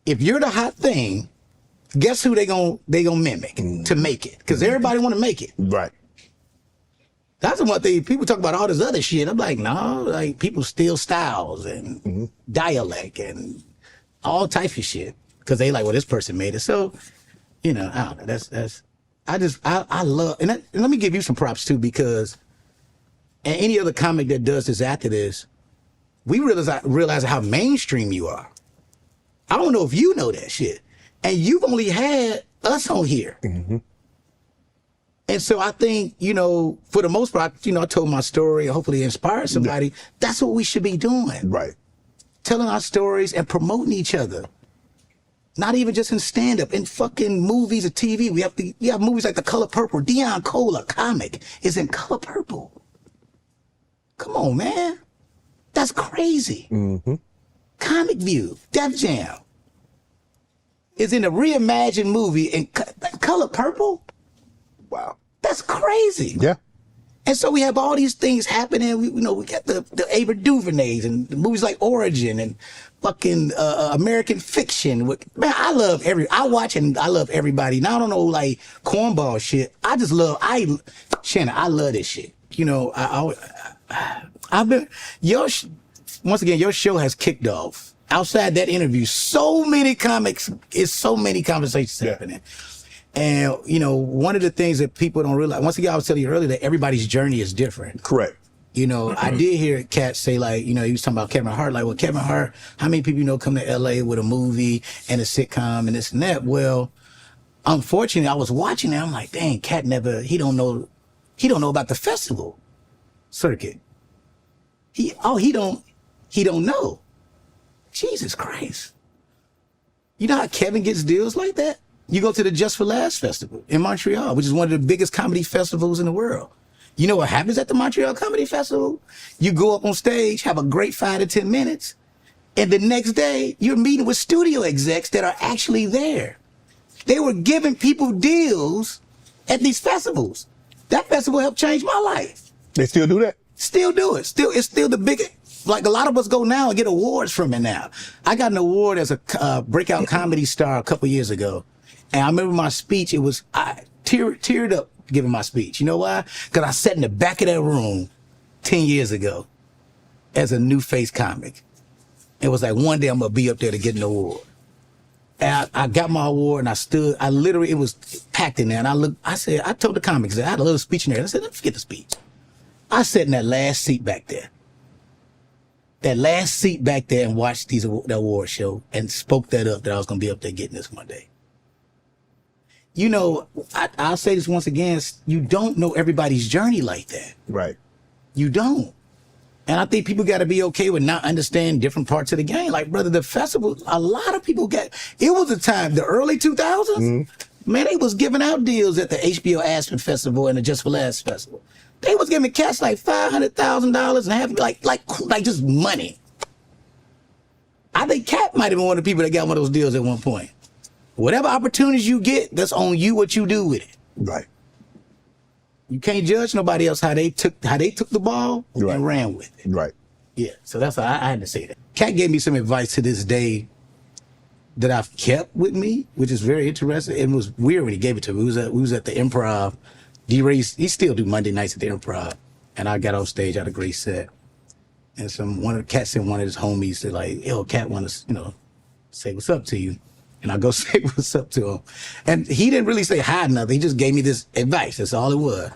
if you're the hot thing, guess who they gonna mimic to make it? Because everybody want to make it. Right. That's one thing. People talk about all this other shit. I'm like, no, like people steal styles and dialect and all type of shit because they like, well, this person made it. So, you know, I don't know. I love, and let me give you some props too, because and any other comic that does this after this, we realize how mainstream you are. I don't know if you know that shit, and you've only had us on here. And so I think, you know, for the most part, you know, I told my story, hopefully inspired somebody. That's what we should be doing. Right. Telling our stories and promoting each other. Not even just in stand-up, in fucking movies or TV. We have movies like The Color Purple. Dion Cole, a comic, is in Color Purple. Come on, man. That's crazy. Comic View, Def Jam is in a reimagined movie in Color Purple. Wow. That's crazy. Yeah. And so we have all these things happening. We got the Ava DuVernays and the movies like Origin and fucking American Fiction. Man, I watch and I love everybody. Now I don't know like cornball shit. I just love, Shannon, I love this shit. You know, I've been, once again, your show has kicked off. Outside that interview, so many conversations happening. And, you know, one of the things that people don't realize, once again, I was telling you earlier that everybody's journey is different. Correct. You know, I did hear Katt say, like, you know, he was talking about Kevin Hart. Like, well, Kevin Hart, how many people you know come to L.A. with a movie and a sitcom and this and that? Well, unfortunately, I was watching it. I'm like, dang, Katt he don't know about the festival circuit. He don't know. Jesus Christ. You know how Kevin gets deals like that? You go to the Just for Laughs Festival in Montreal, which is one of the biggest comedy festivals in the world. You know what happens at the Montreal Comedy Festival? You go up on stage, have a great 5 to 10 minutes, and the next day, you're meeting with studio execs that are actually there. They were giving people deals at these festivals. That festival helped change my life. They still do that? Still do it. It's still the biggest. Like a lot of us go now and get awards from it now. I got an award as a breakout comedy star a couple years ago. And I remember my speech, I teared up giving my speech. You know why? Because I sat in the back of that room 10 years ago as a new face comic. It was like, one day I'm going to be up there to get an award. And I got my award and it was packed in there. And I told the comics, I had a little speech in there. I said, let's forget the speech. I sat in that last seat back there. And watched the award show and spoke that up that I was going to be up there getting this one day. You know, I'll say this once again, you don't know everybody's journey like that. Right. You don't. And I think people got to be okay with not understanding different parts of the game. Like, brother, the festival, a lot of people it was a time, the early 2000s, man, they was giving out deals at the HBO Aspen Festival and the Just for Laughs Festival. They was giving cats like $500,000 and having like just money. I think Katt might have been one of the people that got one of those deals at one point. Whatever opportunities you get, that's on you what you do with it. Right. You can't judge nobody else how they took the ball and ran with it. Right. Yeah. So that's why I had to say that. Katt gave me some advice to this day that I've kept with me, which is very interesting. It was weird when he gave it to me. We was at the Improv. D-Ray, he still do Monday nights at the Improv. And I got off stage, had a great set. And one of the cats and one of his homies said like, yo, Katt want to, say what's up to you. And I go say what's up to him. And he didn't really say hi nothing. He just gave me this advice. That's all it was.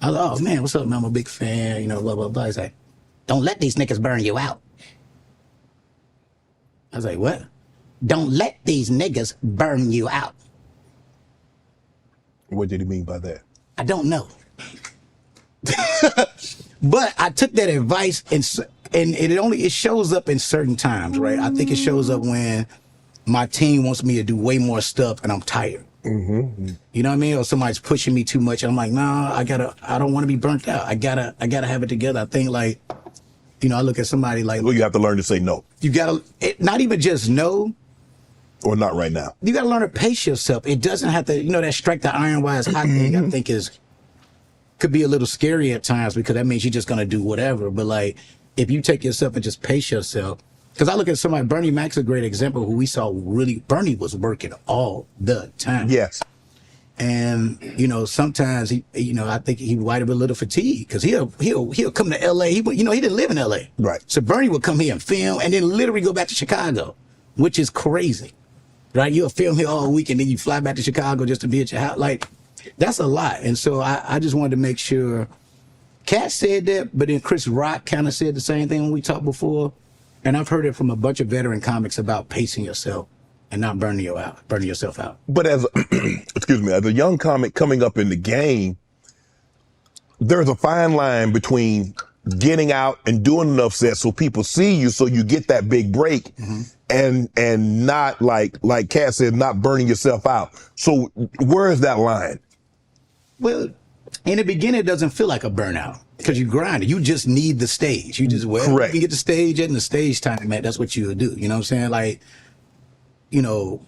I was like, oh man, what's up, man? I'm a big fan, blah, blah, blah. He's like, don't let these niggas burn you out. I was like, what? Don't let these niggas burn you out. What did he mean by that? I don't know. But I took that advice and it shows up in certain times, right? I think it shows up when my team wants me to do way more stuff and I'm tired. You know what I mean? Or somebody's pushing me too much and I'm like, nah, I don't want to be burnt out. I gotta have it together. I think like, I look at somebody like, well, you have to learn to say no. You gotta, not even just no. Or not right now. You gotta learn to pace yourself. It doesn't have to, that strike the iron while it's hot thing, I think could be a little scary at times because that means you're just gonna do whatever. But like, if you take yourself and just pace yourself, Because I look at somebody, Bernie Mac's a great example who we saw really, Bernie was working all the time. Yes. And, you know, sometimes he, you know, I think he might have been a little fatigued because he'll come to LA. He didn't live in LA. Right. So Bernie would come here and film and then literally go back to Chicago, which is crazy. Right. You'll film here all week and then you fly back to Chicago just to be at your house. Like, that's a lot. And so I just wanted to make sure Katt said that, but then Chris Rock kind of said the same thing when we talked before. And I've heard it from a bunch of veteran comics about pacing yourself and not burning yourself out. But as excuse me, as a young comic coming up in the game, there's a fine line between getting out and doing enough sets so people see you, so you get that big break, and not like Katt said, not burning yourself out. So where is that line? Well, in the beginning, it doesn't feel like a burnout because you grind it. You just need the stage. You just, Correct. You can get the stage and the stage time, man. That's what you would do. You know what I'm saying? Like, you know,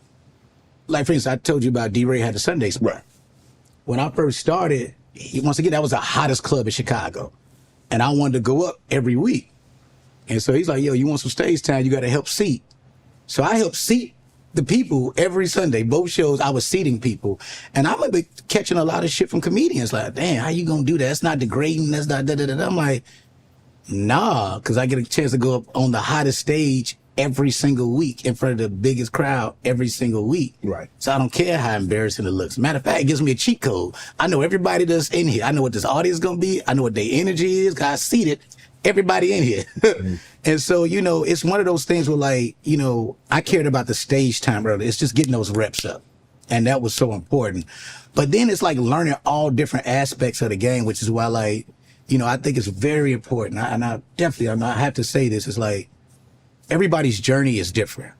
like for instance, I told you about D-Ray had the Sunday spot. Right. When I first started, once again, that was the hottest club in Chicago. And I wanted to go up every week. And so he's like, yo, you want some stage time? You got to help seat. So I helped seat the people every Sunday. Both shows, I was seating people. And I'm be catching a lot of shit from comedians. Like, damn, how you going to do that? That's not degrading. That's not da-da-da-da. I'm like, nah, because I get a chance to go up on the hottest stage every single week in front of the biggest crowd every single week. Right. So I don't care how embarrassing it looks. Matter of fact, it gives me a cheat code. I know everybody that's in here. I know what this audience is going to be. I know what their energy is. 'Cause I seated everybody in here. And so, you know, it's one of those things where, like, you know, I cared about the stage time earlier. It's just getting those reps up. And that was so important. But then it's like learning all different aspects of the game, which is why, like, you know, I think it's very important. And I have to say this. It's like, everybody's journey is different.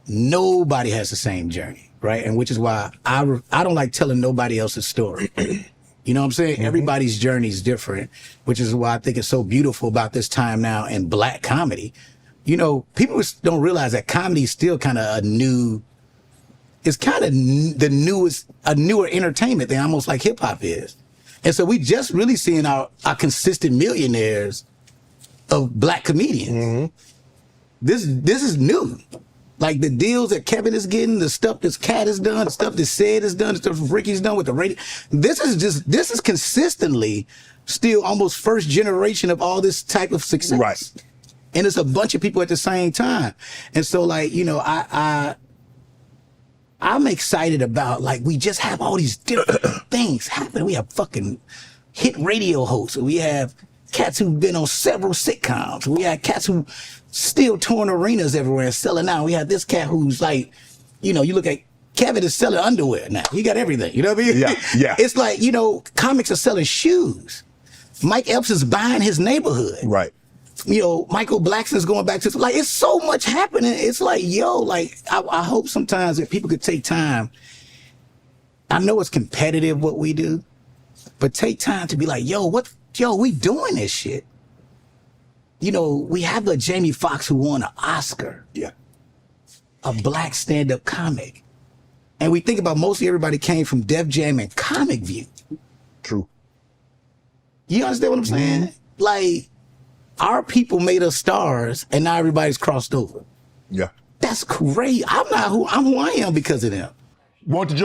Nobody has the same journey, right? And which is why I don't like telling nobody else's story. You know what I'm saying? Everybody's journey is different, which is why I think it's so beautiful about this time now in Black comedy. You know, people don't realize that comedy is still kind of it's kind of a newer entertainment thing, almost like hip hop is. And so we just really seeing our consistent millionaires of Black comedians. This is new. Like the deals that Kevin is getting, the stuff that Katt has done, the stuff that Sid has done, the stuff Ricky's done with the radio. This is consistently still almost first generation of all this type of success. Right. And it's a bunch of people at the same time. And so, like, you know, I'm excited about, like, we just have all these different things happening. We have fucking hit radio hosts. We have cats who've been on several sitcoms. We have cats who still touring arenas everywhere and selling out. We have this cat who's like, you know, you look at Kevin is selling underwear now. He got everything. You know what I mean? Yeah, yeah. It's like, you know, comics are selling shoes. Mike Epps is buying his neighborhood. Right. You know, Michael Blackson's going back to, like, it's so much happening. It's like, yo, like, I hope sometimes that people could take time. I know it's competitive what we do, but take time to be like, yo, we doing this shit. You know, we have a Jamie Foxx who won an Oscar. Yeah. A Black stand-up comic. And we think about mostly everybody came from Def Jam and Comic View. True. You understand what I'm saying? Like, our people made us stars and now everybody's crossed over. Yeah. That's great. I'm who I am because of them. Want to join